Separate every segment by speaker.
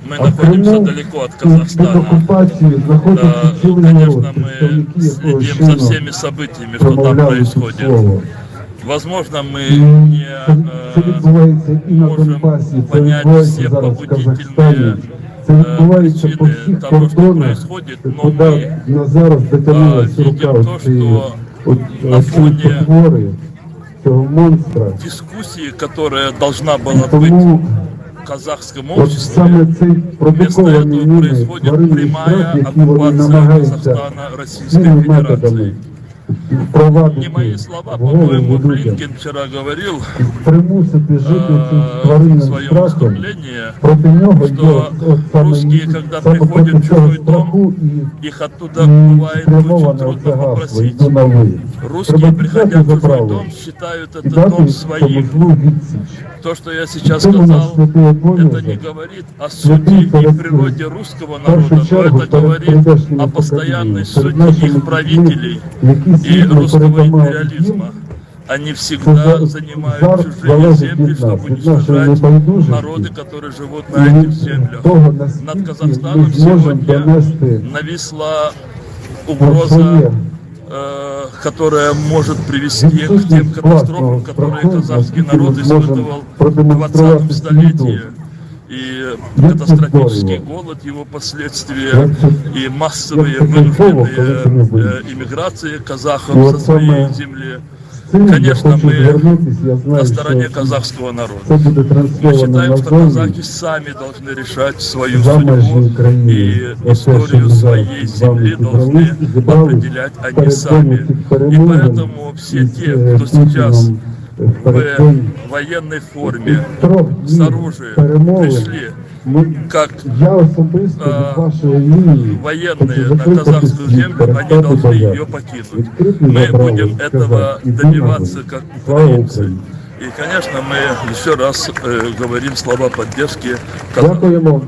Speaker 1: мы находимся далеко от Казахстана. Конечно, мы следим за всеми событиями, что там происходит. Возможно, мы не можем понять все побудительные причины того, что происходит, но мы видим то, что на фоне дискуссии, которая должна была быть в казахском обществе, вместо этого происходит прямая оккупация Казахстана Российской Федерацией. Не мои слова, по-моему, Блинкен вчера говорил в своем выступлении, что русские, когда приходят в чужой дом, их оттуда бывает очень трудно попросить. Русские, приходя в чужой дом, считают этот дом своим. То, что я сейчас сказал, это не говорит о сути и природе русского народа, но это говорит о постоянной сути их правителей и русского империализма. Они всегда занимают чужие земли, чтобы уничтожать народы, которые живут на этих землях. Над Казахстаном сегодня нависла угроза, которая может привести к тем катастрофам, которые казахский народ испытывал в 20-м столетии. И катастрофический голод, его последствия, и массовые вынужденные иммиграции казахов со своей земли. Конечно, мы на стороне казахского народа. Мы считаем, что казахи сами должны решать свою судьбу, и историю своей земли должны определять они сами. И поэтому все те, кто сейчас в военной форме, с оружием пришли как военные на казахскую землю, они должны ее покинуть. Мы будем этого добиваться как украинцы. И, конечно, мы еще раз говорим слова поддержки казахам.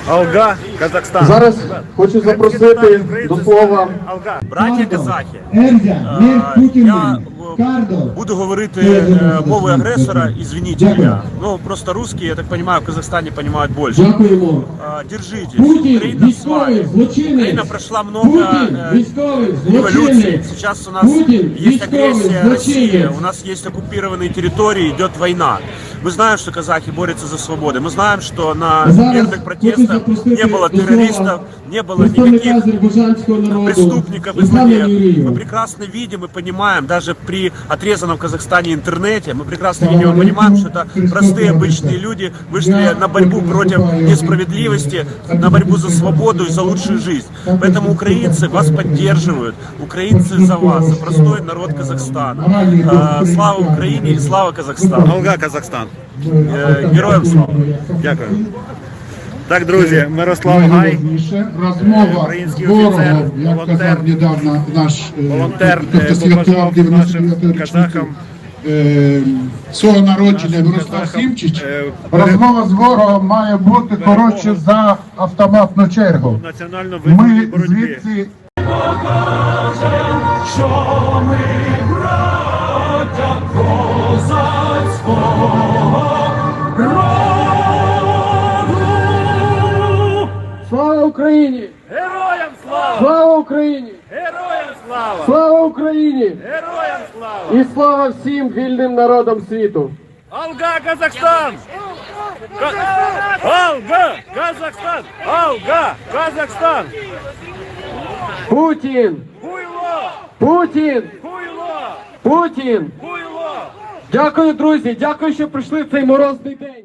Speaker 2: Алга, Казахстан.
Speaker 3: Зараз хочу запросити до слова
Speaker 2: Браті казахи, я буду говорити мовою агресора, извините меня. Ну, просто русские, я так понимаю, в Казахстане понимают больше. Держитесь, Украина с вами. Украина прошла много революций. Сейчас у нас есть агрессия России, у нас есть оккупированные территории, идет война. Мы знаем, что казахи борются за свободу. Мы знаем, что на мирных протестах не было террористов, не было никаких преступников в стране. Мы прекрасно видим и понимаем, даже при отрезанном в Казахстане интернете, мы прекрасно видим и понимаем, что это простые обычные люди вышли на борьбу против несправедливости, на борьбу за свободу и за лучшую жизнь. Поэтому украинцы вас поддерживают, украинцы за вас, за простой народ Казахстана. Слава Украине и слава Казахстану.
Speaker 4: Алга, Казахстан.
Speaker 2: Героям слава.
Speaker 4: Дякую. Так, друзі, Мирослав Гай,
Speaker 3: розмова з ворогом, як казав недавно наш
Speaker 4: волонтер, побажав нашим казахам
Speaker 3: свого народження Мирослав Сімчич. Розмова з ворогом має бути коротше за автоматну чергу.
Speaker 4: національно визвольній
Speaker 3: Ми
Speaker 4: боротьбі.
Speaker 3: звідси
Speaker 5: що ми браття козацького роду.
Speaker 6: Слава Україні!
Speaker 2: Героям слава!
Speaker 6: Слава Україні!
Speaker 2: Героям слава!
Speaker 6: Слава Україні!
Speaker 2: Героям слава!
Speaker 6: І слава всім вільним народам світу!
Speaker 2: Алга, Казахстан! Алга, Казахстан! Алга, Казахстан!
Speaker 6: Путін!
Speaker 2: Хуйло!
Speaker 6: Путін!
Speaker 2: Хуйло!
Speaker 6: Путін!
Speaker 2: Хуйло!
Speaker 6: Дякую, друзі! Дякую, що прийшли в цей морозний день!